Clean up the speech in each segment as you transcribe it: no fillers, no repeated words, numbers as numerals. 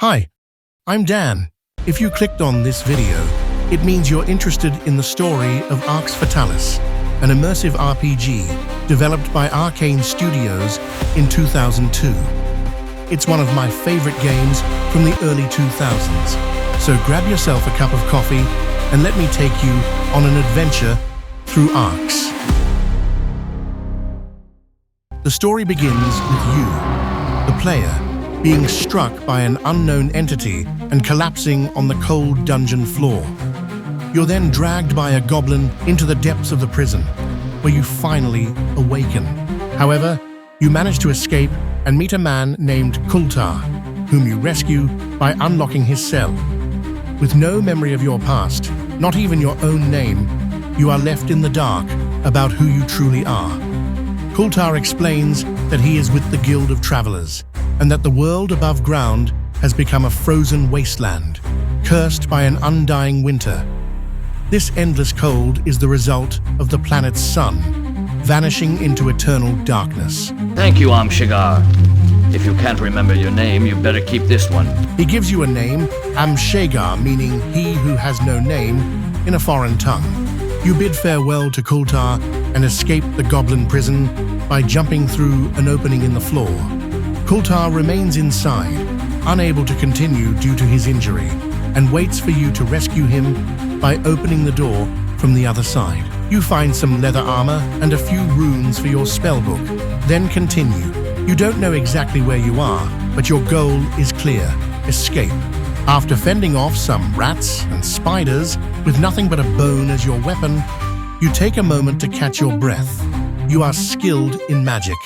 Hi, I'm Dan. If you clicked on this video, it means you're interested in the story of Arx Fatalis, an immersive RPG developed by Arcane Studios in 2002. It's one of my favorite games from the early 2000s, so grab yourself a cup of coffee and let me take you on an adventure through Arx. The story begins with you, the player, being struck by an unknown entity and collapsing on the cold dungeon floor. You're then dragged by a goblin into the depths of the prison, where you finally awaken. However, you manage to escape and meet a man named Kultar, whom you rescue by unlocking his cell. With no memory of your past, not even your own name, you are left in the dark about who you truly are. Kultar explains that he is with the Guild of Travelers, and that the world above ground has become a frozen wasteland, cursed by an undying winter. This endless cold is the result of the planet's sun, vanishing into eternal darkness. Thank you, Amshigar. If you can't remember your name, you better keep this one. He gives you a name, Amshagar, meaning he who has no name, in a foreign tongue. You bid farewell to Kultar and escape the goblin prison by jumping through an opening in the floor. Kultar remains inside, unable to continue due to his injury, and waits for you to rescue him by opening the door from the other side. You find some leather armor and a few runes for your spellbook, then continue. You don't know exactly where you are, but your goal is clear: escape. After fending off some rats and spiders with nothing but a bone as your weapon, you take a moment to catch your breath. You are skilled in magic.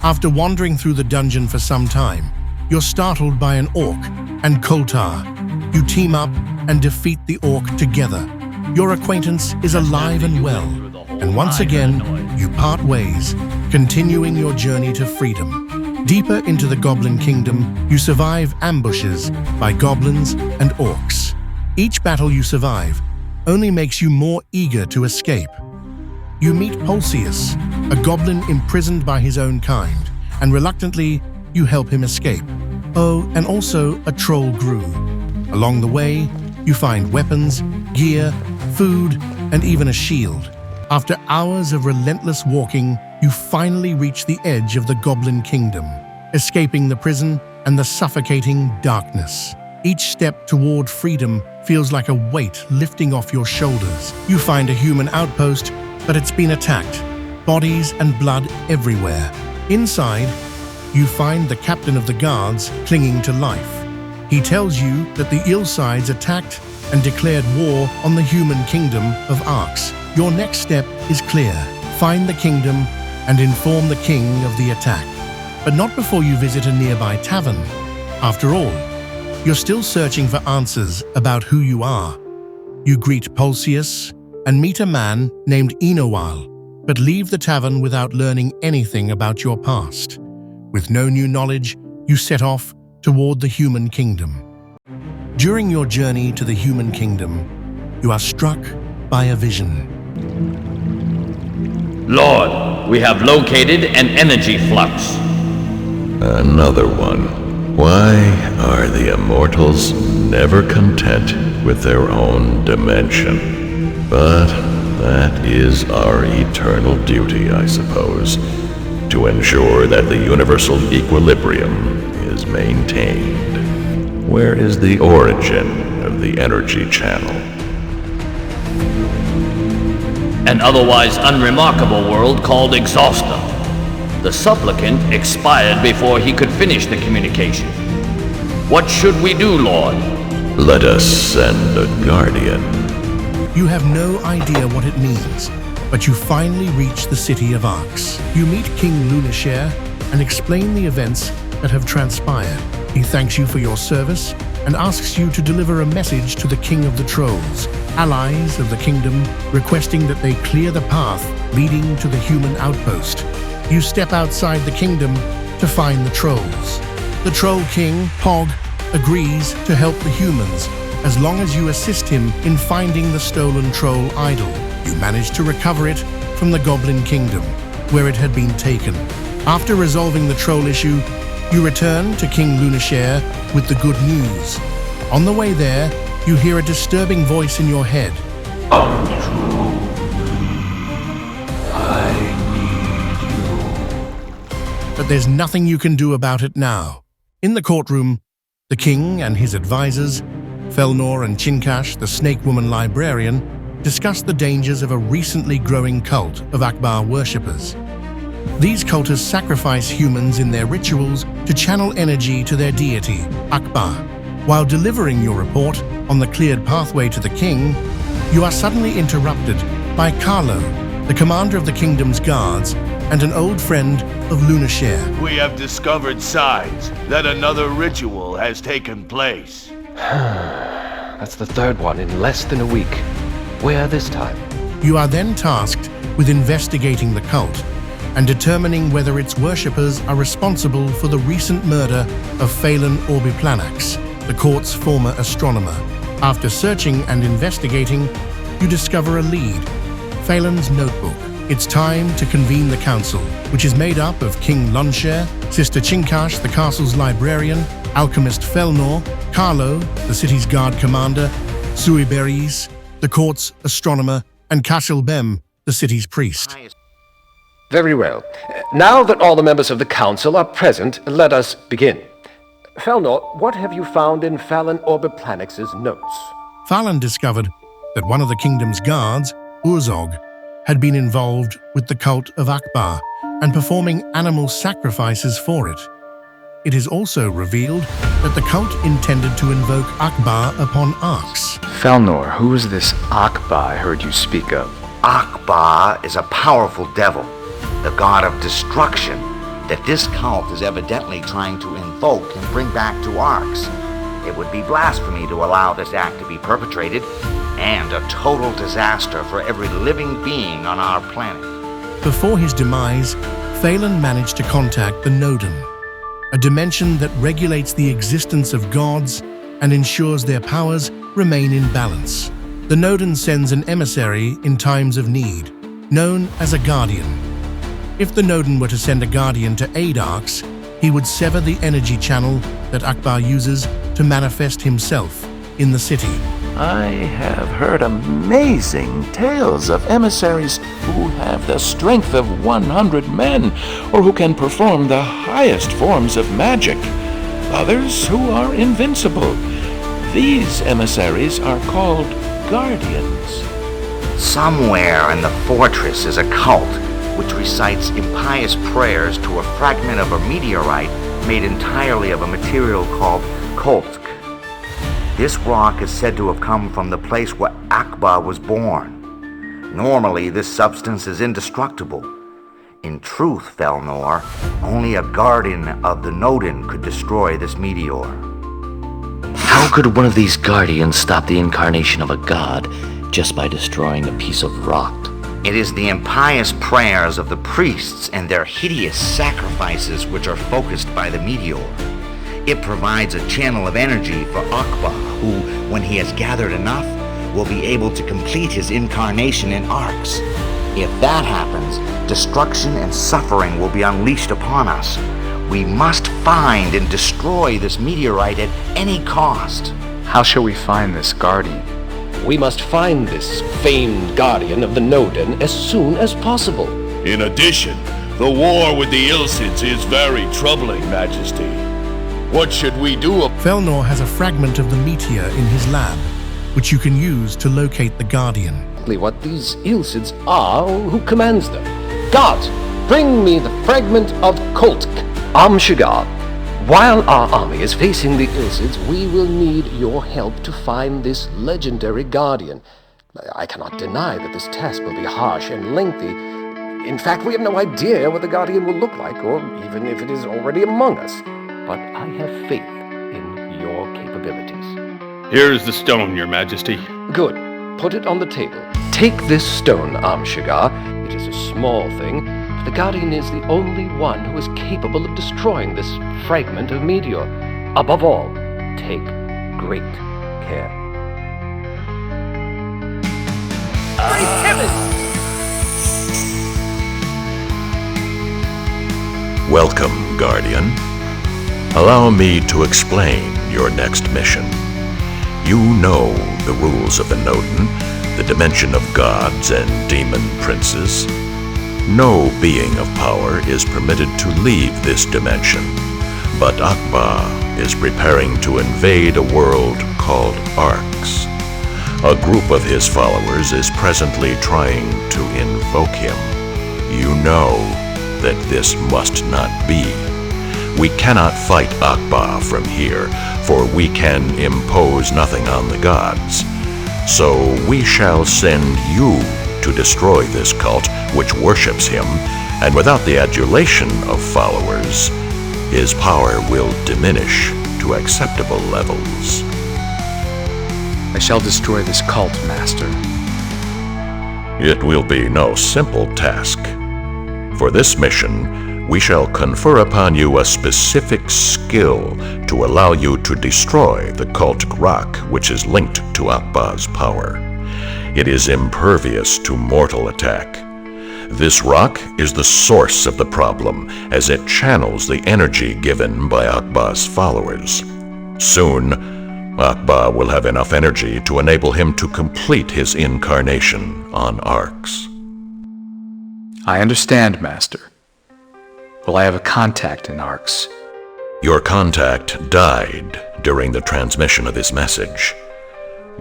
After wandering through the dungeon for some time, you're startled by an orc and Kultar. You team up and defeat the orc together. Your acquaintance is alive and well, and once again, you part ways, continuing your journey to freedom. Deeper into the Goblin Kingdom, you survive ambushes by goblins and orcs. Each battle you survive only makes you more eager to escape. You meet Pulsius, a goblin imprisoned by his own kind, and reluctantly, you help him escape. Oh, and also a troll grew. Along the way, you find weapons, gear, food, and even a shield. After hours of relentless walking, you finally reach the edge of the Goblin Kingdom, escaping the prison and the suffocating darkness. Each step toward freedom feels like a weight lifting off your shoulders. You find a human outpost, but it's been attacked. Bodies and blood everywhere. Inside, you find the captain of the guards clinging to life. He tells you that the Illsides attacked and declared war on the human kingdom of Arx. Your next step is clear: find the kingdom and inform the king of the attack. But not before you visit a nearby tavern. After all, you're still searching for answers about who you are. You greet Pulsius and meet a man named Enowal, but leave the tavern without learning anything about your past. With no new knowledge, you set off toward the human kingdom. During your journey to the human kingdom, you are struck by a vision. Lord, we have located an energy flux. Another one. Why are the immortals never content with their own dimension? But that is our eternal duty, I suppose, to ensure that the universal equilibrium is maintained. Where is the origin of the energy channel? An otherwise unremarkable world called Exhaustum. The supplicant expired before he could finish the communication. What should we do, Lord? Let us send a guardian. You have no idea what it means, but you finally reach the city of Arx. You meet King Lunashare and explain the events that have transpired. He thanks you for your service and asks you to deliver a message to the King of the Trolls, allies of the kingdom, requesting that they clear the path leading to the human outpost. You step outside the kingdom to find the trolls. The Troll King, Pog, agrees to help the humans as long as you assist him in finding the stolen troll idol. You manage to recover it from the Goblin Kingdom, where it had been taken. After resolving the troll issue, you return to King Lunashare with the good news. On the way there, you hear a disturbing voice in your head. But there's nothing you can do about it now. In the courtroom, the king and his advisors, Felnor and Chinkash, the snake woman librarian, discuss the dangers of a recently growing cult of Akbar worshippers. These cultists sacrifice humans in their rituals to channel energy to their deity, Akbar. While delivering your report on the cleared pathway to the king, you are suddenly interrupted by Carlo, the commander of the kingdom's guards and an old friend of Lunashare. We have discovered signs that another ritual has taken place. That's the third one in less than a week. Where this time? You are then tasked with investigating the cult and determining whether its worshippers are responsible for the recent murder of Phelan Orbiplanax, the court's former astronomer. After searching and investigating, you discover a lead, Phelan's notebook. It's time to convene the council, which is made up of King Lunshare, Sister Chinkash, the castle's librarian, alchemist Felnor, Carlo, the city's guard commander, Suiberis, the court's astronomer, and Kassilbem, the city's priest. Very well. Now that all the members of the council are present, let us begin. Felnor, what have you found in Phelan Orbiplanix's notes? Phelan discovered that one of the kingdom's guards, Urzog, had been involved with the cult of Akbar and performing animal sacrifices for it. It is also revealed that the cult intended to invoke Akbar upon Arx. Felnor, who is this Akbar I heard you speak of? Akbar is a powerful devil, the god of destruction, that this cult is evidently trying to invoke and bring back to Arx. It would be blasphemy to allow this act to be perpetrated, and a total disaster for every living being on our planet. Before his demise, Phelan managed to contact the Nodin, a dimension that regulates the existence of gods and ensures their powers remain in balance. The Nodin sends an emissary in times of need, known as a guardian. If the Nodin were to send a guardian to aid Arx, he would sever the energy channel that Akbar uses to manifest himself in the city. I have heard amazing tales of emissaries who have the strength of 100 men, or who can perform the highest forms of magic. Others who are invincible. These emissaries are called guardians. Somewhere in the fortress is a cult which recites impious prayers to a fragment of a meteorite made entirely of a material called Koltk. This rock is said to have come from the place where Akbar was born. Normally, this substance is indestructible. In truth, Felnor, only a guardian of the Nodin could destroy this meteor. How could one of these guardians stop the incarnation of a god just by destroying a piece of rock? It is the impious prayers of the priests and their hideous sacrifices which are focused by the meteor. It provides a channel of energy for Akbar, who, when he has gathered enough, will be able to complete his incarnation in Arx. If that happens, destruction and suffering will be unleashed upon us. We must find and destroy this meteorite at any cost. How shall we find this guardian? We must find this famed guardian of the Nodin as soon as possible. In addition, the war with the Ilsids is very troubling, Majesty. What should we do? Felnor has a fragment of the meteor in his lab, which you can use to locate the Guardian. What these Ilsids are, or who commands them? Guards, bring me the fragment of Koltk. Amshigar, while our army is facing the Ilsids, we will need your help to find this legendary Guardian. I cannot deny that this task will be harsh and lengthy. In fact, we have no idea what the Guardian will look like, or even if it is already among us. But I have faith in your capabilities. Here is the stone, Your Majesty. Good. Put it on the table. Take this stone, Amshigar. It is a small thing, but the Guardian is the only one who is capable of destroying this fragment of meteor. Above all, take great care. Great heavens! Welcome, Guardian. Allow me to explain your next mission. You know the rules of the Nodin, the dimension of gods and demon princes. No being of power is permitted to leave this dimension, but Akba is preparing to invade a world called Arx. A group of his followers is presently trying to invoke him. You know that this must not be. We cannot fight Akba from here, for we can impose nothing on the gods. So we shall send you to destroy this cult which worships him, and without the adulation of followers, his power will diminish to acceptable levels. I shall destroy this cult, Master. It will be no simple task. For this mission, we shall confer upon you a specific skill to allow you to destroy the cultic rock which is linked to Akba's power. It is impervious to mortal attack. This rock is the source of the problem, as it channels the energy given by Akba's followers. Soon, Akba will have enough energy to enable him to complete his incarnation on Arx. I understand, Master. Will I have a contact in Arx? Your contact died during the transmission of this message.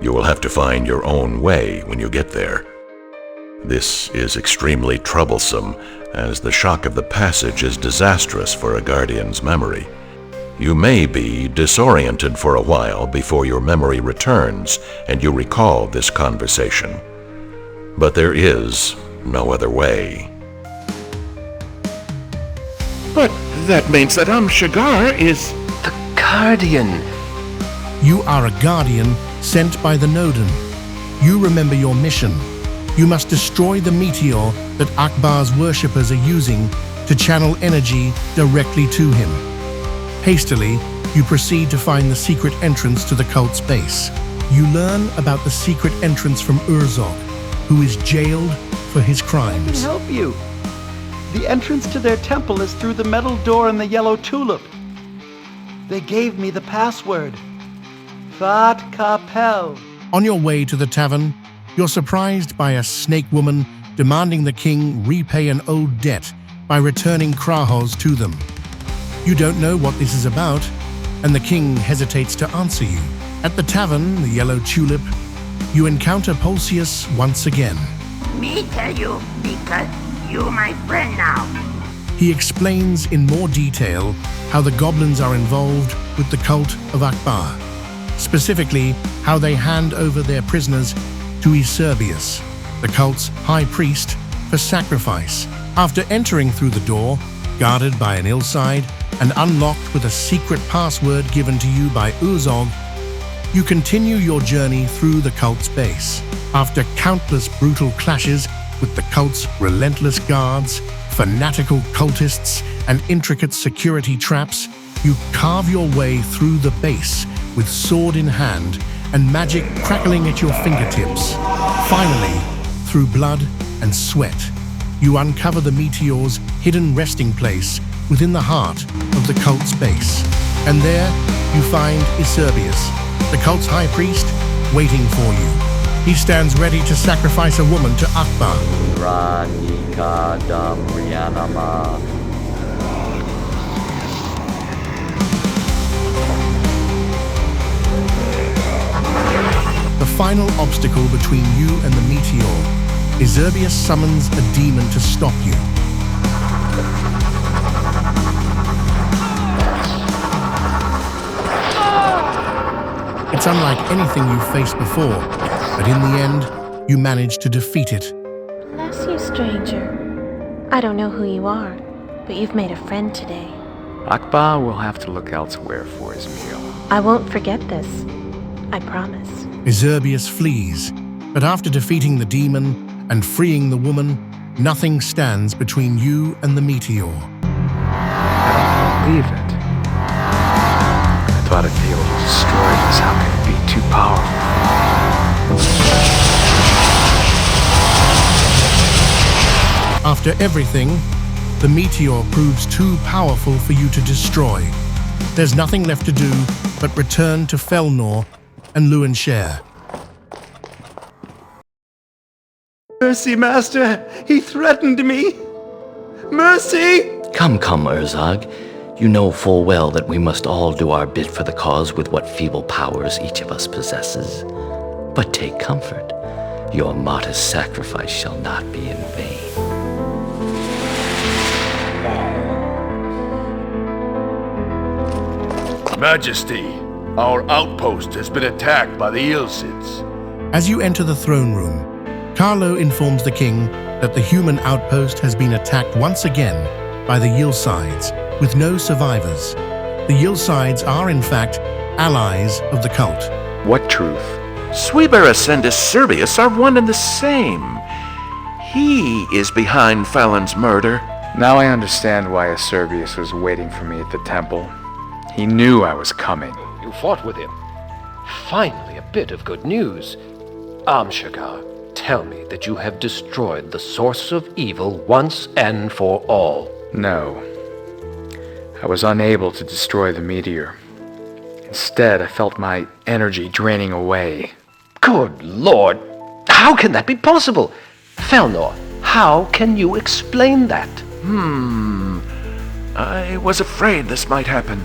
You will have to find your own way when you get there. This is extremely troublesome, as the shock of the passage is disastrous for a Guardian's memory. You may be disoriented for a while before your memory returns and you recall this conversation. But there is no other way. But that means that Shigar is... The Guardian! You are a Guardian sent by the Nodin. You remember your mission. You must destroy the meteor that Akbar's worshippers are using to channel energy directly to him. Hastily, you proceed to find the secret entrance to the cult's base. You learn about the secret entrance from Urzog, who is jailed for his crimes. I can help you. The entrance to their temple is through the metal door in the yellow tulip. They gave me the password. Fat Kapel. On your way to the tavern, you're surprised by a snake woman demanding the king repay an old debt by returning Krahos to them. You don't know what this is about, and the king hesitates to answer you. At the tavern, the Yellow Tulip, you encounter Pulsius once again. Me tell you because you my friend now. He explains in more detail how the goblins are involved with the cult of Akbar, specifically how they hand over their prisoners to Eusebius, the cult's high priest, for sacrifice. After entering through the door, guarded by an Illside and unlocked with a secret password given to you by Urzog, you continue your journey through the cult's base. After countless brutal clashes with the cult's relentless guards, fanatical cultists, and intricate security traps, you carve your way through the base with sword in hand and magic crackling at your fingertips. Finally, through blood and sweat, you uncover the meteor's hidden resting place within the heart of the cult's base. And there, you find Eusebius, the cult's high priest, waiting for you. He stands ready to sacrifice a woman to Akbar. The final obstacle between you and the meteor, Eusebius summons a demon to stop you. It's unlike anything you've faced before, but in the end, you manage to defeat it. Bless you, stranger. I don't know who you are, but you've made a friend today. Akba will have to look elsewhere for his meal. I won't forget this. I promise. Eusebius flees, but after defeating the demon and freeing the woman, nothing stands between you and the meteor. I don't believe it. I thought I'd be able to destroy this. How can it be too powerful? After everything, The meteor proves too powerful for you to destroy. There's nothing left to do but return to Felnor and Luanshare. Mercy, Master! He threatened me! Mercy! Come, Urzag. You know full well that we must all do our bit for the cause with what feeble powers each of us possesses. But take comfort. Your modest sacrifice shall not be in vain. Majesty, our outpost has been attacked by the Ilsids. As you enter the throne room, Carlo informs the king that the human outpost has been attacked once again by the Yilsides, with no survivors. The Yilsides are, in fact, allies of the cult. What truth? Sweberus and Acerbius are one and the same. He is behind Fallon's murder. Now I understand why Acerbius was waiting for me at the temple. He knew I was coming. You fought with him. Finally, a bit of good news. Amshagar, tell me that you have destroyed the source of evil once and for all. No. I was unable to destroy the meteor. Instead, I felt my energy draining away. Good Lord! How can that be possible? Felnor, how can you explain that? I was afraid this might happen.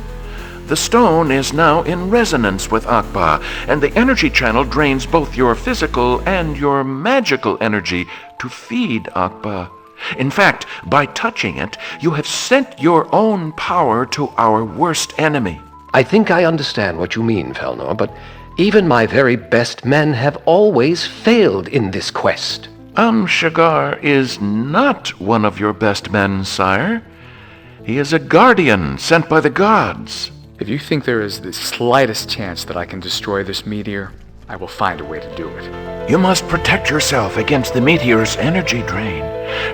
The stone is now in resonance with Akba, and the energy channel drains both your physical and your magical energy to feed Akba. In fact, by touching it, you have sent your own power to our worst enemy. I think I understand what you mean, Felnor, but even my very best men have always failed in this quest. Amshagar is not one of your best men, sire. He is a guardian sent by the gods. If you think there is the slightest chance that I can destroy this meteor, I will find a way to do it. You must protect yourself against the meteor's energy drain.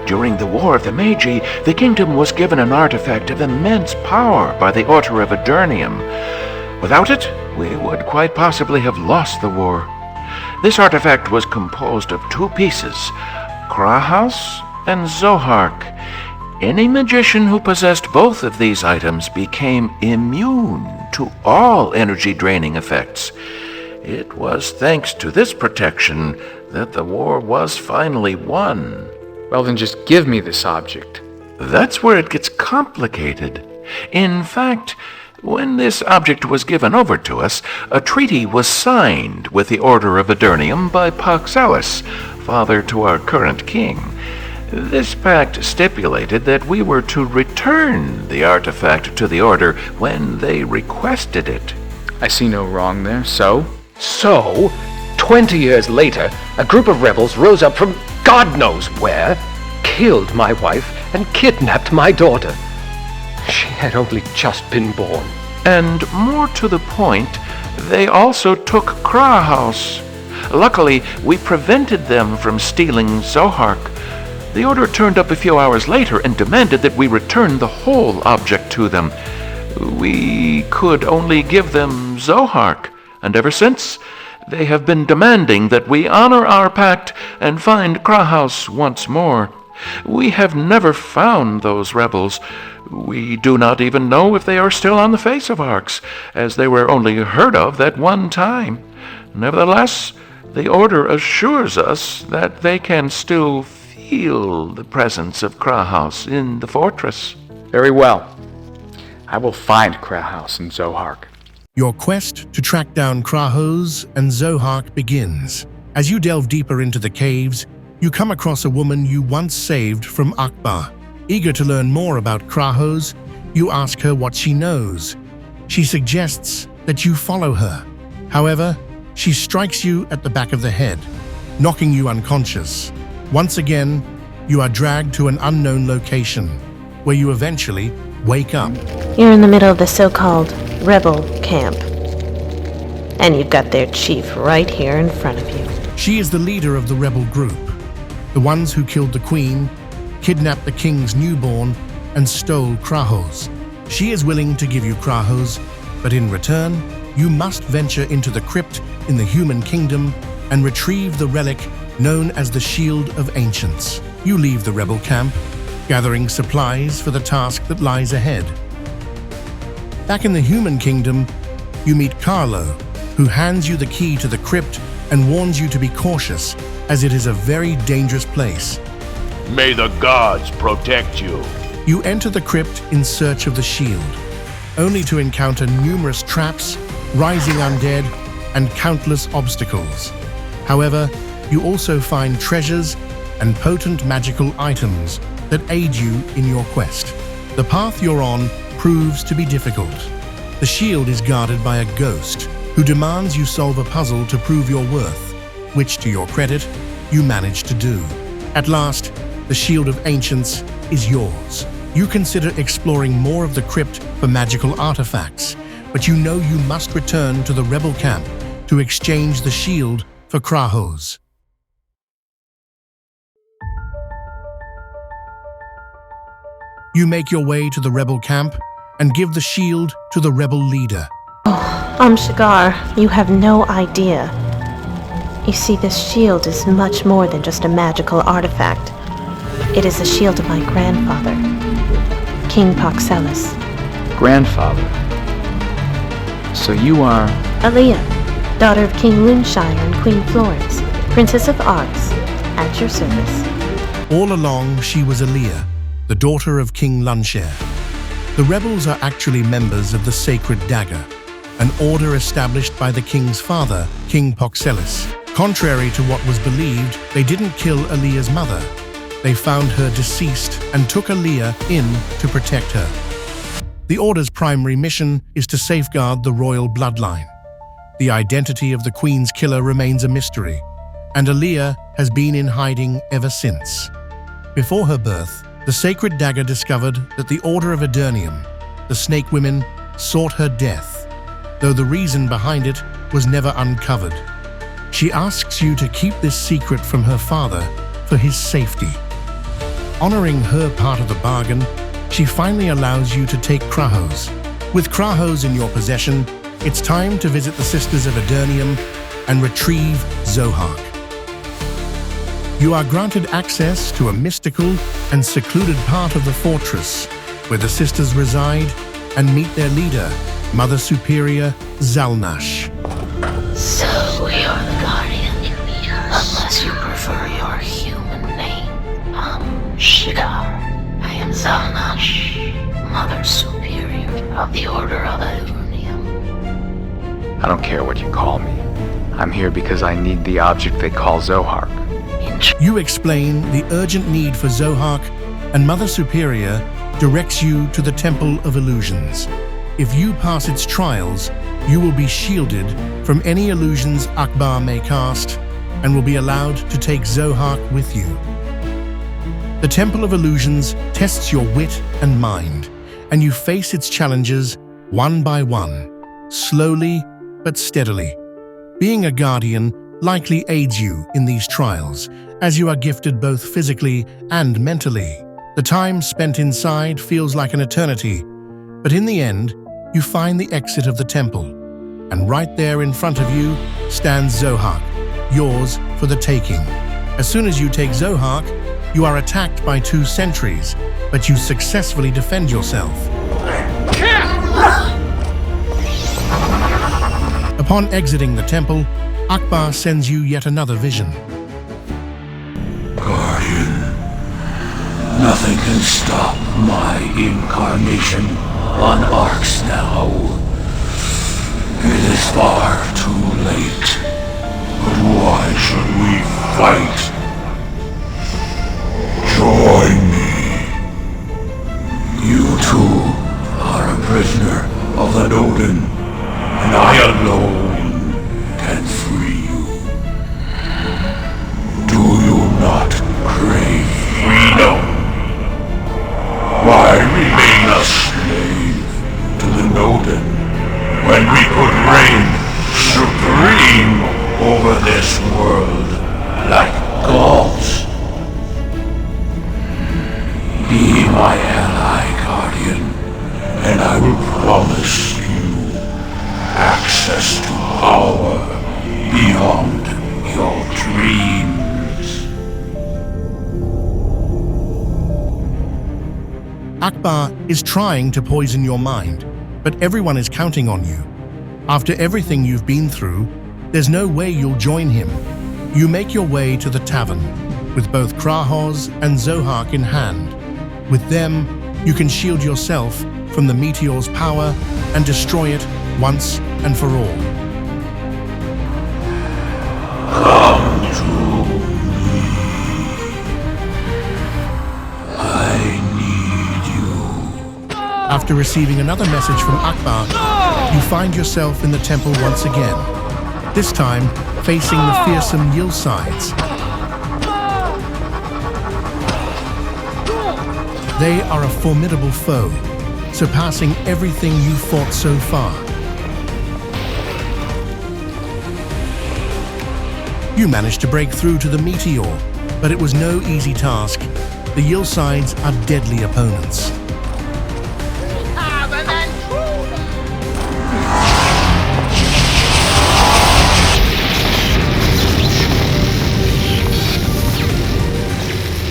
During the War of the Magi, the kingdom was given an artifact of immense power by the Order of Aeternium. Without it, we would quite possibly have lost the war. This artifact was composed of two pieces, Krahaus and Zohark. Any magician who possessed both of these items became immune to all energy-draining effects. It was thanks to this protection that the war was finally won. Well, then just give me this object. That's where it gets complicated. In fact, when this object was given over to us, a treaty was signed with the Order of Aeternium by Paxalis, father to our current king. This pact stipulated that we were to return the artifact to the Order when they requested it. I see no wrong there, so? So, 20 years later, a group of rebels rose up from God knows where, killed my wife, and kidnapped my daughter. She had only just been born. And more to the point, they also took Krahaus. Luckily, we prevented them from stealing Zohark. The Order turned up a few hours later and demanded that we return the whole object to them. We could only give them Zohark, and ever since, they have been demanding that we honor our pact and find Krahaus once more. We have never found those rebels. We do not even know if they are still on the face of Arx, as they were only heard of that one time. Nevertheless, the Order assures us that they can still feel the presence of Krahaus in the fortress. Very well. I will find Krahaus and Zohark. Your quest to track down Krahaus and Zohark begins. As you delve deeper into the caves, you come across a woman you once saved from Akbar. Eager to learn more about Krahaus, you ask her what she knows. She suggests that you follow her. However, she strikes you at the back of the head, knocking you unconscious. Once again, you are dragged to an unknown location, where you eventually wake up. You're in the middle of the so-called rebel camp. And you've got their chief right here in front of you. She is the leader of the rebel group, the ones who killed the queen, kidnapped the king's newborn, and stole Krahaus. She is willing to give you Krahaus, but in return, you must venture into the crypt in the human kingdom and retrieve the relic known as the Shield of Ancients. You leave the rebel camp, gathering supplies for the task that lies ahead. Back in the human kingdom, you meet Carlo, who hands you the key to the crypt and warns you to be cautious, as it is a very dangerous place. May the gods protect you. You enter the crypt in search of the shield, only to encounter numerous traps, rising undead, and countless obstacles. However, you also find treasures and potent magical items that aid you in your quest. The path you're on proves to be difficult. The shield is guarded by a ghost who demands you solve a puzzle to prove your worth, which, to your credit, you manage to do. At last, the Shield of Ancients is yours. You consider exploring more of the crypt for magical artifacts, but you know you must return to the rebel camp to exchange the shield for Krahos. You make your way to the rebel camp and give the shield to the rebel leader. Shigar, you have no idea. You see, this shield is much more than just a magical artifact. It is the shield of my grandfather, King Fatalis. Grandfather? So you are... Aaliyah, daughter of King Luneshire and Queen Florence, Princess of Arts, at your service. All along, she was Aaliyah, the daughter of King Luneshire. The rebels are actually members of the Sacred Dagger, an order established by the king's father, King Fatalis. Contrary to what was believed, they didn't kill Aaliyah's mother. They found her deceased and took Aaliyah in to protect her. The Order's primary mission is to safeguard the royal bloodline. The identity of the Queen's killer remains a mystery, and Aaliyah has been in hiding ever since. Before her birth, the Sacred Dagger discovered that the Order of Aedirnium, the Snake Women, sought her death, though the reason behind it was never uncovered. She asks you to keep this secret from her father for his safety. Honoring her part of the bargain, she finally allows you to take Krahos. With Krahos in your possession, it's time to visit the Sisters of Aedirnium and retrieve Zohark. You are granted access to a mystical and secluded part of the fortress where the sisters reside and meet their leader, Mother Superior Zalnash. So you're the Guardian, unless you prefer your human name. Shigar. I am Zalnash, Mother Superior of the Order of Aedirnium. I don't care what you call me. I'm here because I need the object they call Zohark. You explain the urgent need for Zohark, and Mother Superior directs you to the Temple of Illusions. If you pass its trials, you will be shielded from any illusions Akbar may cast and will be allowed to take Zohark with you. The Temple of Illusions tests your wit and mind, and you face its challenges one by one, slowly but steadily. Being a guardian likely aids you in these trials, as you are gifted both physically and mentally. The time spent inside feels like an eternity, but in the end, you find the exit of the temple, and right there in front of you stands Zohark, yours for the taking. As soon as you take Zohark, you are attacked by 2 sentries, but you successfully defend yourself. Upon exiting the temple, Akbar sends you yet another vision. Guardian, nothing can stop my incarnation on Arx now. It is far too late. But why should we fight? Join me. You too are a prisoner of the Nodin, and I alone can free you. Do you not crave freedom? Why remain a slave to the Nodin when we could reign supreme over this world like gods? Be my ally, Guardian, and I will promise you access to power beyond your dreams. Akbar is trying to poison your mind, but everyone is counting on you. After everything you've been through, there's no way you'll join him. You make your way to the tavern, with both Krahos and Zohark in hand. With them, you can shield yourself from the meteor's power and destroy it once and for all. Come to me. I need you. After receiving another message from Akbar, you find yourself in the temple once again, this time facing the fearsome Yilsides. They are a formidable foe, surpassing everything you've fought so far. You managed to break through to the meteor, but it was no easy task. The Yilsides are deadly opponents.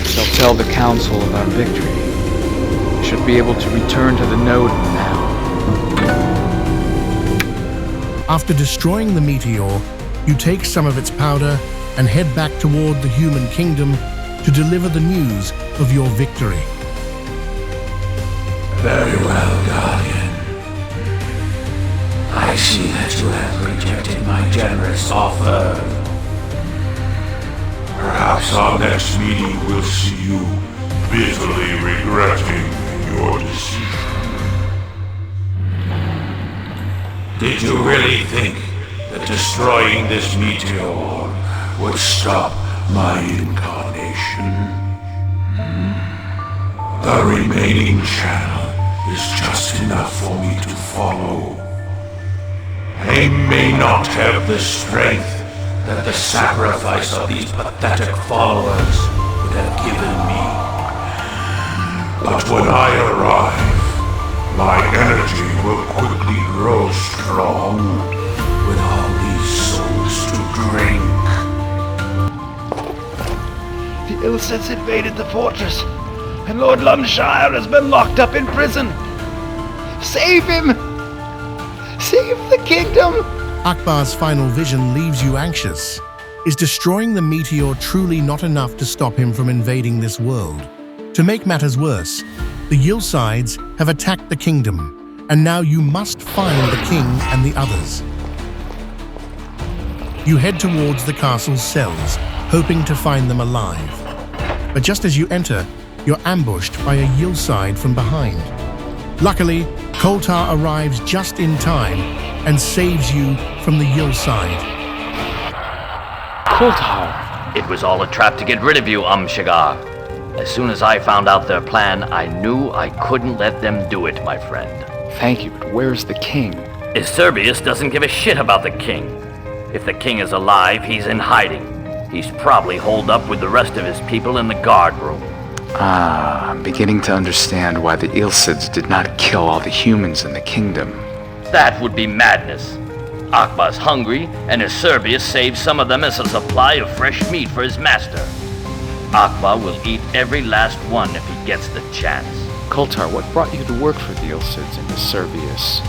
Shall tell the council of our victory. We should be able to return to the node now. After destroying the meteor, you take some of its powder and head back toward the human kingdom to deliver the news of your victory. Very well, Guardian. I see that you have rejected my generous offer. Perhaps our next meeting will see you bitterly regretting your decision. Did you really think that destroying this meteor would stop my incarnation? The remaining channel is just enough for me to follow. I may not have the strength that the sacrifice of these pathetic followers would have given me. But when I arrive, my energy will quickly grow strong with all these souls to drink. The Ilsets invaded the fortress, and Lord Lumshire has been locked up in prison. Save him! Save the kingdom! Akbar's final vision leaves you anxious. Is destroying the meteor truly not enough to stop him from invading this world? To make matters worse, the Yilsides have attacked the kingdom, and now you must find the king and the others. You head towards the castle's cells, hoping to find them alive. But just as you enter, you're ambushed by a Yilside from behind. Luckily, Koltar arrives just in time and saves you from the Yilside. Koltar! It was all a trap to get rid of you, Shigar. As soon as I found out their plan, I knew I couldn't let them do it, my friend. Thank you, but where's the king? Iserbius doesn't give a shit about the king. If the king is alive, he's in hiding. He's probably holed up with the rest of his people in the guard room. Ah, I'm beginning to understand why the Ilsids did not kill all the humans in the kingdom. That would be madness. Akbar's hungry, and Iserbius saves some of them as a supply of fresh meat for his master. Akbar will eat every last one if he gets the chance. Koltar, what brought you to work for the Ilsids and Iserbius?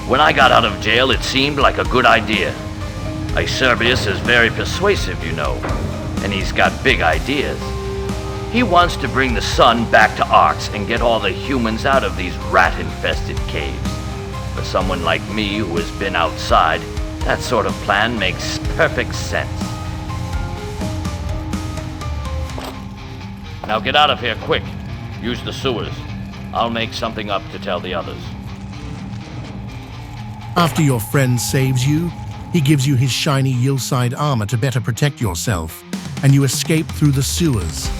When I got out of jail, it seemed like a good idea. Iserbius is very persuasive, you know, and he's got big ideas. He wants to bring the sun back to Arx and get all the humans out of these rat-infested caves. For someone like me who has been outside, that sort of plan makes perfect sense. Now get out of here quick. Use the sewers. I'll make something up to tell the others. After your friend saves you, he gives you his shiny Yilside armor to better protect yourself, and you escape through the sewers.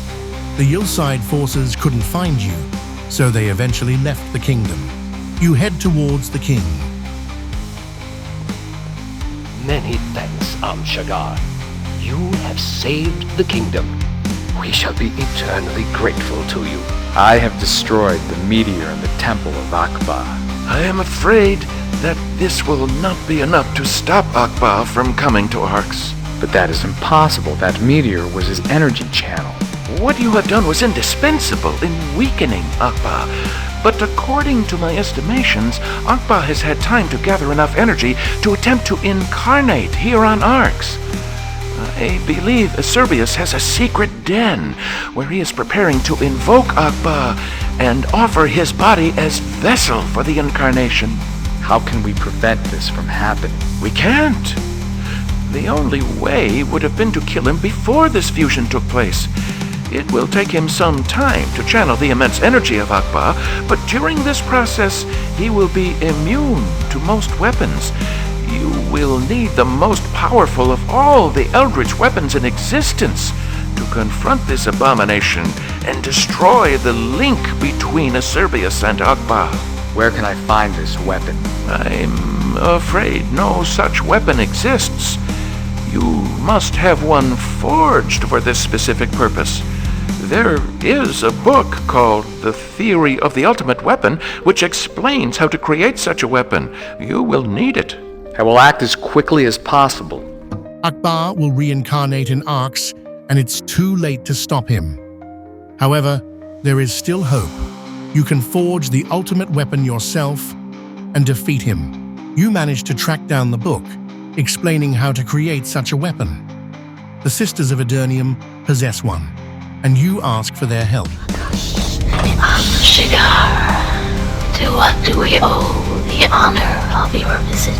The Yilside forces couldn't find you, so they eventually left the kingdom. You head towards the king. Many thanks, Shigar. You have saved the kingdom. We shall be eternally grateful to you. I have destroyed the meteor in the temple of Akbar. I am afraid that this will not be enough to stop Akbar from coming to Arx. But that is impossible. That meteor was his energy channel. What you have done was indispensable in weakening Akba. But according to my estimations, Akba has had time to gather enough energy to attempt to incarnate here on Arx. I believe Acerbius has a secret den where he is preparing to invoke Akba and offer his body as vessel for the incarnation. How can we prevent this from happening? We can't. The only way would have been to kill him before this fusion took place. It will take him some time to channel the immense energy of Akba, but during this process, he will be immune to most weapons. You will need the most powerful of all the eldritch weapons in existence to confront this abomination and destroy the link between Acerbius and Akba. Where can I find this weapon? I'm afraid no such weapon exists. You must have one forged for this specific purpose. There is a book called The Theory of the Ultimate Weapon, which explains how to create such a weapon. You will need it. I will act as quickly as possible. Akbar will reincarnate in Arx, and it's too late to stop him. However, there is still hope. You can forge the ultimate weapon yourself and defeat him. You manage to track down the book, explaining how to create such a weapon. The Sisters of Aedirnium possess one, and you ask for their help. Shigar, to what do we owe the honor of your visit?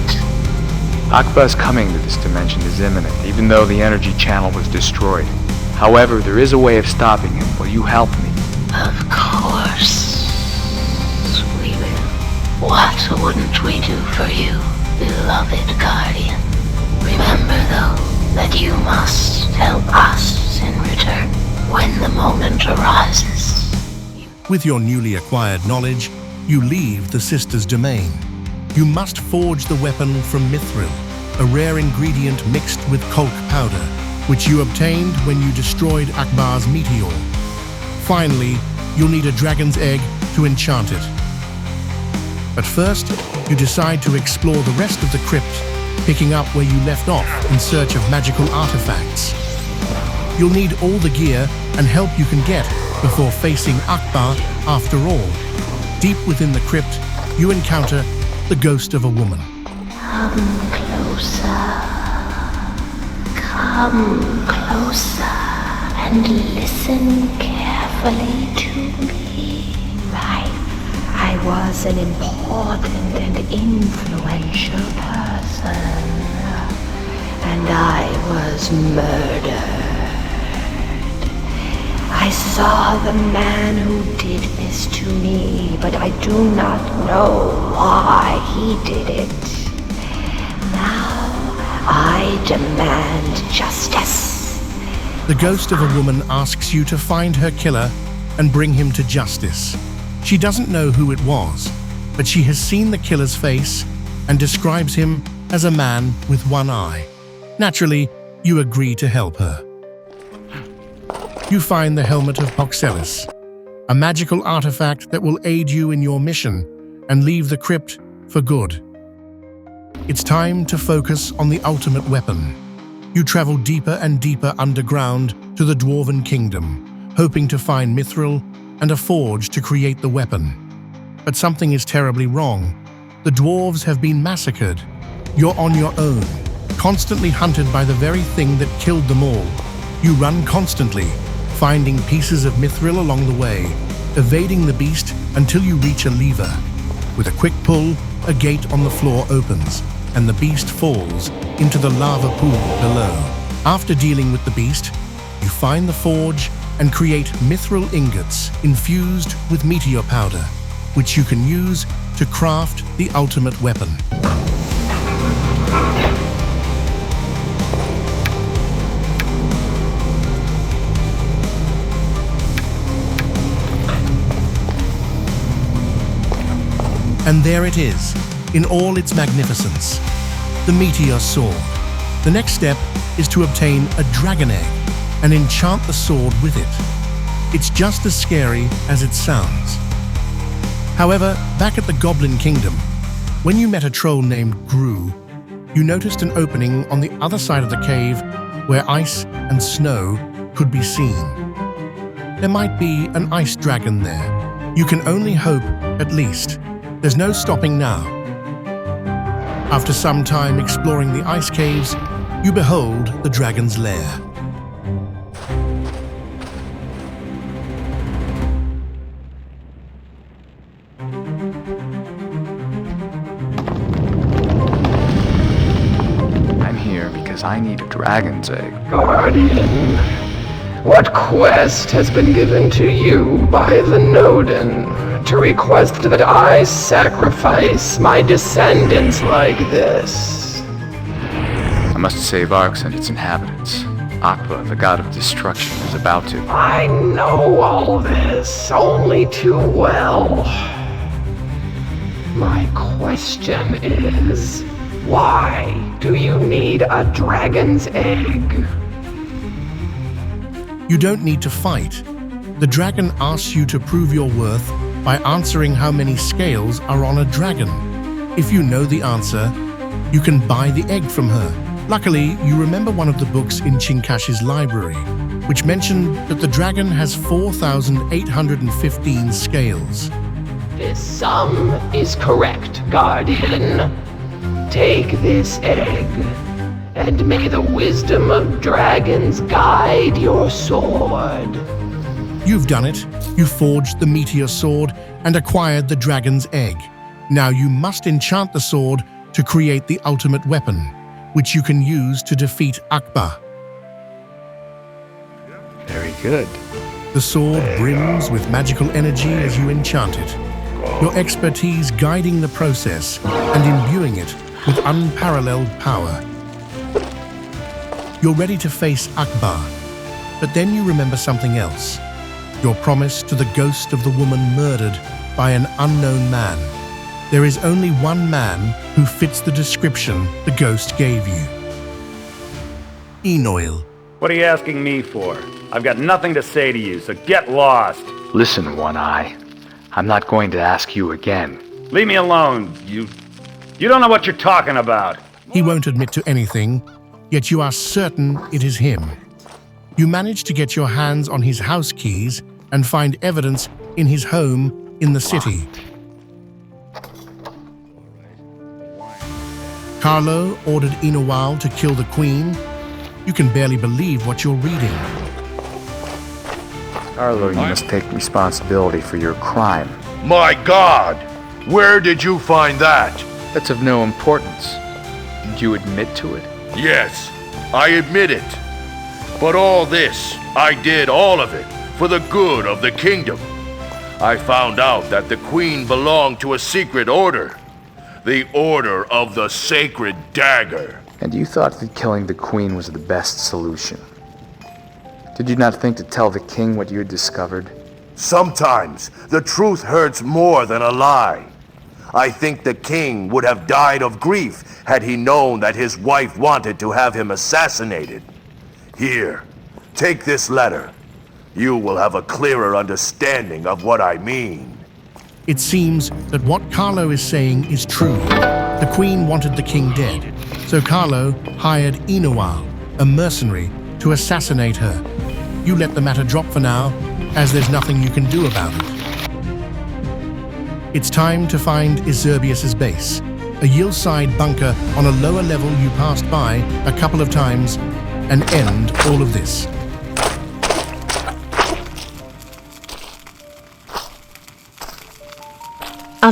Akba's coming to this dimension is imminent, even though the energy channel was destroyed. However, there is a way of stopping him. Will you help me? Of course. We will. What wouldn't we do for you, beloved Guardian? Remember, though, that you must help us in return when the moment arises. With your newly acquired knowledge, you leave the Sisters' domain. You must forge the weapon from mithril, a rare ingredient mixed with Kolk powder, which you obtained when you destroyed Akbar's meteor. Finally, you'll need a dragon's egg to enchant it. But first, you decide to explore the rest of the crypt, picking up where you left off in search of magical artifacts. You'll need all the gear and help you can get before facing Akbar after all. Deep within the crypt, you encounter the ghost of a woman. Come closer, and listen carefully to me. I was an important and influential person, and I was murdered. I saw the man who did this to me, but I do not know why he did it. Now, I demand justice. The ghost of a woman asks you to find her killer and bring him to justice. She doesn't know who it was, but she has seen the killer's face and describes him as a man with one eye. Naturally, you agree to help her. You find the helmet of Poxelis, a magical artifact that will aid you in your mission and leave the crypt for good. It's time to focus on the ultimate weapon. You travel deeper and deeper underground to the Dwarven Kingdom, hoping to find mithril and a forge to create the weapon. But something is terribly wrong. The dwarves have been massacred. You're on your own, constantly hunted by the very thing that killed them all. You run constantly, finding pieces of mithril along the way, evading the beast until you reach a lever. With a quick pull, a gate on the floor opens, and the beast falls into the lava pool below. After dealing with the beast, you find the forge and create mithril ingots infused with meteor powder, which you can use to craft the ultimate weapon. And there it is, in all its magnificence, the meteor sword. The next step is to obtain a dragon egg and enchant the sword with it. It's just as scary as it sounds. However, back at the Goblin Kingdom, when you met a troll named Gru, you noticed an opening on the other side of the cave where ice and snow could be seen. there might be an ice dragon there. You can only hope, at least. There's no stopping now. After some time exploring the ice caves, you behold the dragon's lair. I need a dragon's egg. Guardian, what quest has been given to you by the Nodin to request that I sacrifice my descendants like this? I must save Arx and its inhabitants. Akba, the god of destruction, is about to. I know all this only too well. My question is, why do you need a dragon's egg? You don't need to fight. The dragon asks you to prove your worth by answering how many scales are on a dragon. If you know the answer, you can buy the egg from her. Luckily, you remember one of the books in Chinkash's library, which mentioned that the dragon has 4,815 scales. This sum is correct, Guardian. Take this egg, and may the wisdom of dragons guide your sword. You've done it. You forged the meteor sword and acquired the dragon's egg. Now you must enchant the sword to create the ultimate weapon, which you can use to defeat Akba. Very good. The sword brims with magical energy as you enchant it, your expertise guiding the process and imbuing it with unparalleled power. You're ready to face Akbar, but then you remember something else. Your promise to the ghost of the woman murdered by an unknown man. There is only one man who fits the description the ghost gave you. Enoil. What are you asking me for? I've got nothing to say to you, so get lost. Listen, One-Eye. I'm not going to ask you again. Leave me alone. You don't know what you're talking about. He won't admit to anything, yet you are certain it is him. You manage to get your hands on his house keys and find evidence in his home in the city. Carlo ordered Inowal to kill the queen. You can barely believe what you're reading. Carlo, you must take responsibility for your crime. My God! Where did you find that? That's of no importance. Did you admit to it? Yes, I admit it. But all this, I did all of it for the good of the kingdom. I found out that the queen belonged to a secret order. The Order of the Sacred Dagger. And you thought that killing the queen was the best solution. Did you not think to tell the king what you had discovered? Sometimes the truth hurts more than a lie. I think the king would have died of grief had he known that his wife wanted to have him assassinated. Here, take this letter. You will have a clearer understanding of what I mean. It seems that what Carlo is saying is true. The queen wanted the king dead, so Carlo hired Inowal, a mercenary, to assassinate her. You let the matter drop for now, as there's nothing you can do about it. It's time to find Iserbius's base, a hillside bunker on a lower level you passed by a couple of times, and end all of this.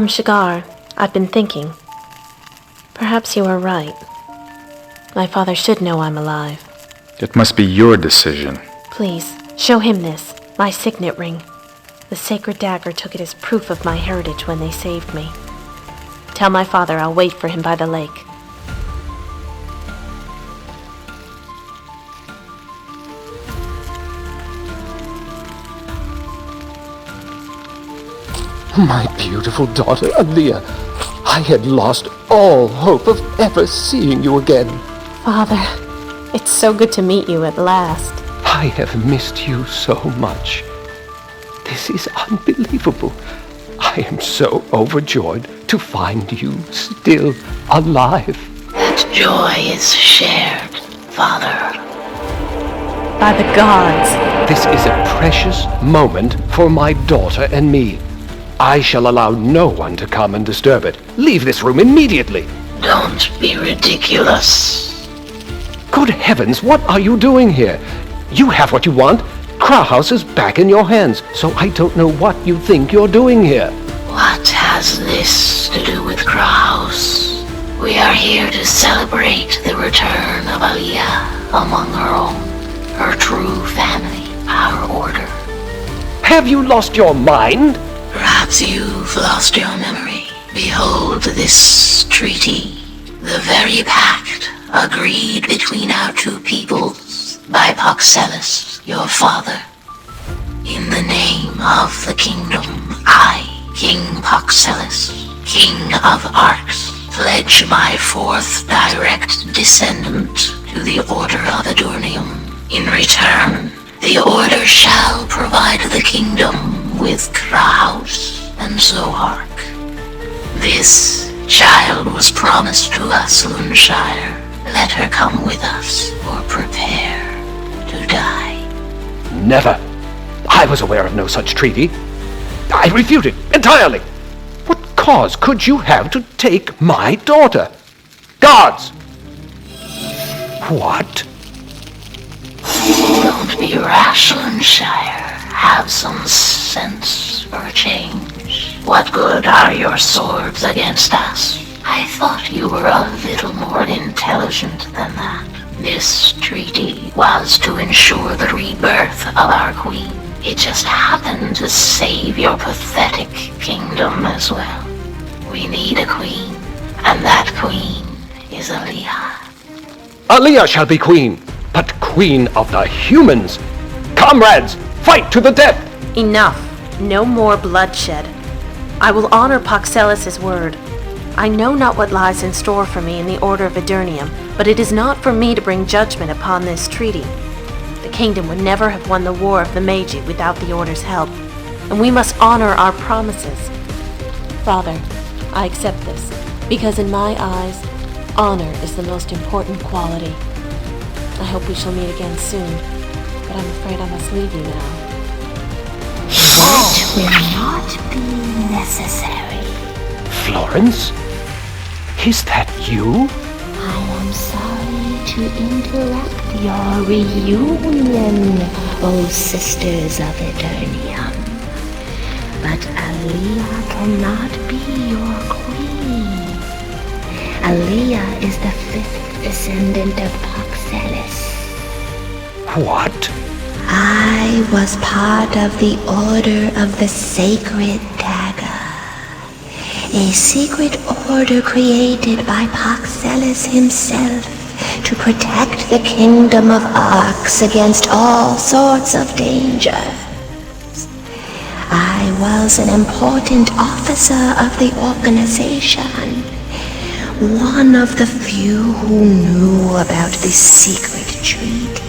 Shigar, I've been thinking. Perhaps you are right. My father should know I'm alive. It must be your decision. Please, show him this, my signet ring. The sacred dagger took it as proof of my heritage when they saved me. Tell my father I'll wait for him by the lake. My beautiful daughter, Aaliyah, I had lost all hope of ever seeing you again. Father, it's so good to meet you at last. I have missed you so much. This is unbelievable. I am so overjoyed to find you still alive. That joy is shared, Father. By the gods. This is a precious moment for my daughter and me. I shall allow no one to come and disturb it. Leave this room immediately. Don't be ridiculous. Good heavens, what are you doing here? You have what you want. Krauhaus is back in your hands, so I don't know what you think you're doing here. What has this to do with Krauhaus? We are here to celebrate the return of Aliyah among her own, her true family, our order. Have you lost your mind? Perhaps you've lost your memory. Behold this treaty, the very pact agreed between our two peoples by Paxellus, your father. In the name of the kingdom, I, King Paxellus, King of Arcs, pledge my fourth direct descendant to the Order of Adurnium. In return, the Order shall provide the kingdom with Krauhaus and Zohark. This child was promised to us, Luneshire. Let her come with us, or prepare to die. Never. I was aware of no such treaty. I refute it entirely. What cause could you have to take my daughter? Guards! What? Don't be rash, Luneshire. Have some sense for a change. What good are your swords against us? I thought you were a little more intelligent than that. This treaty was to ensure the rebirth of our queen. It just happened to save your pathetic kingdom as well. We need a queen, and that queen is Aliyah. Aliyah shall be queen, but queen of the humans. Comrades, fight to the death! Enough. No more bloodshed. I will honor Paxellus' word. I know not what lies in store for me in the Order of Adurnium, but it is not for me to bring judgment upon this treaty. The kingdom would never have won the War of the Meiji without the Order's help, and we must honor our promises. Father, I accept this, because in my eyes, honor is the most important quality. I hope we shall meet again soon, but I'm afraid I must leave you now. That will not be necessary. Florence? Is that you? I am sorry to interrupt your reunion, O Sisters of Eternium. But Aliyah cannot be your queen. Aliyah is the fifth descendant of Paxellus. What? I was part of the Order of the Sacred Dagger, a secret order created by Paxellus himself to protect the kingdom of Arcs against all sorts of dangers. I was an important officer of the organization, one of the few who knew about the secret treaty.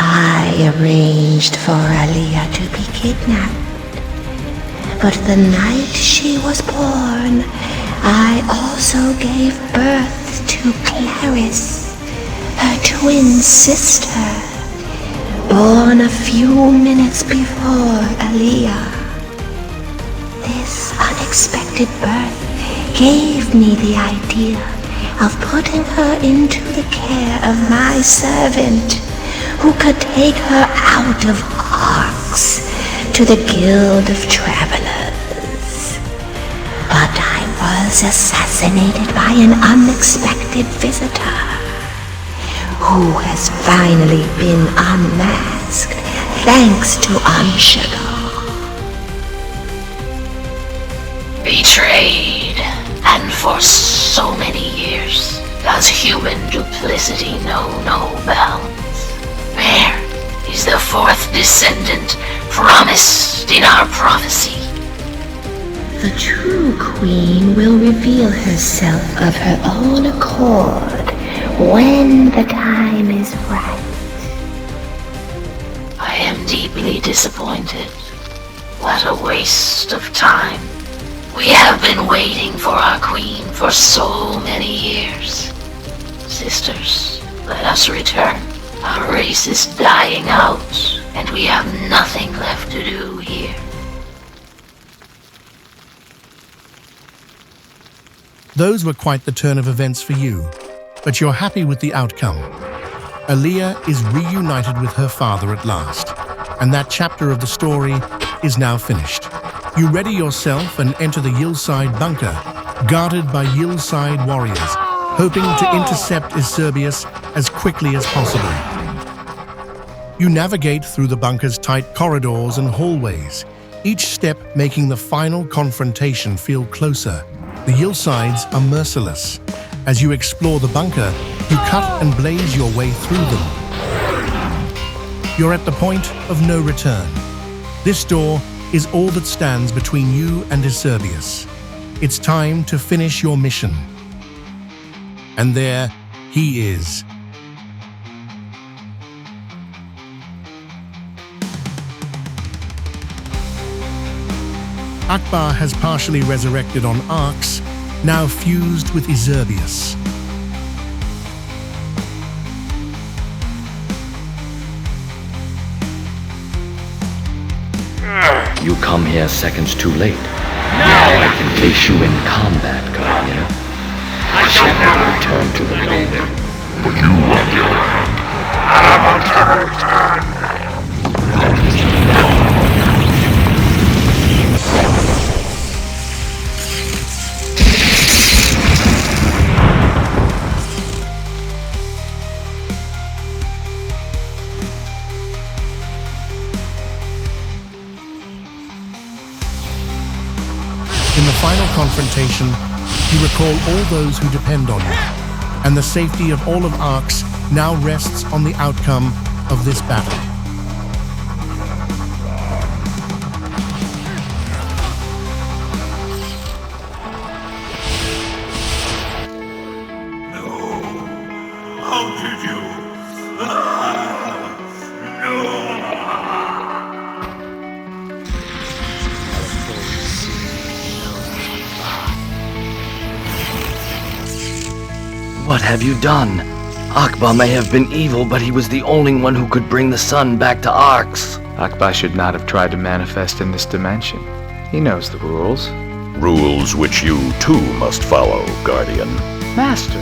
I arranged for Aliyah to be kidnapped. But the night she was born, I also gave birth to Clarice, her twin sister, born a few minutes before Aliyah. This unexpected birth gave me the idea of putting her into the care of my servant, who could take her out of Arcs to the Guild of Travelers. But I was assassinated by an unexpected visitor, who has finally been unmasked thanks to Anshagar. Betrayed, and for so many years, does human duplicity know no bounds? Where is the fourth descendant promised in our prophecy? The true queen will reveal herself of her own accord when the time is right. I am deeply disappointed. What a waste of time. We have been waiting for our queen for so many years. Sisters, let us return. Our race is dying out, and we have nothing left to do here. Those were quite the turn of events for you, but you're happy with the outcome. Aaliyah is reunited with her father at last, and that chapter of the story is now finished. You ready yourself and enter the Yillside bunker, guarded by Yillside warriors, hoping to intercept Eusebius as quickly as possible. You navigate through the bunker's tight corridors and hallways, each step making the final confrontation feel closer. The Yillsides are merciless. As you explore the bunker, you cut and blaze your way through them. You're at the point of no return. This door is all that stands between you and Eusebius. It's time to finish your mission. And there he is. Akbar has partially resurrected on Arx, now fused with Eusebius. You come here seconds too late. Now I can face you in combat, Guardian. I shall never return to the Node. But you, on the other hand, are about to return. In the final confrontation, you recall all those who depend on you, and the safety of all of Arx now rests on the outcome of this battle. How did you? What have you done? Akbar may have been evil, but he was the only one who could bring the sun back to Arx. Akbar should not have tried to manifest in this dimension. He knows the rules. Rules which you too must follow, Guardian. Master,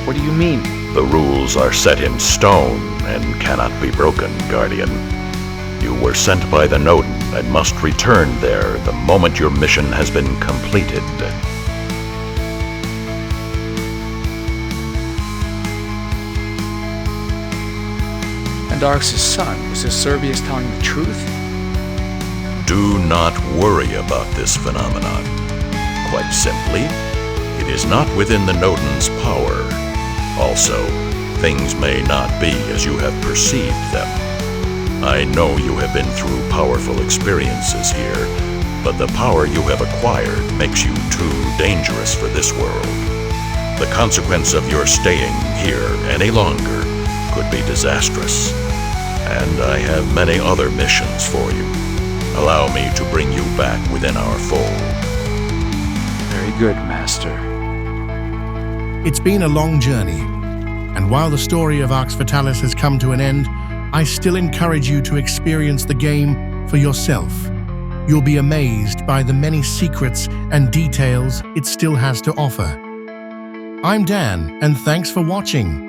what do you mean? The rules are set in stone and cannot be broken, Guardian. You were sent by the Nodin and must return there the moment your mission has been completed. And Arx's son, was Eusebius telling the truth? Do not worry about this phenomenon. Quite simply, it is not within the Nodin's power. Also, things may not be as you have perceived them. I know you have been through powerful experiences here, but the power you have acquired makes you too dangerous for this world. The consequence of your staying here any longer could be disastrous. And I have many other missions for you. Allow me to bring you back within our fold. Very good, Master. It's been a long journey, and while the story of Arx Fatalis has come to an end, I still encourage you to experience the game for yourself. You'll be amazed by the many secrets and details it still has to offer. I'm Dan, and thanks for watching.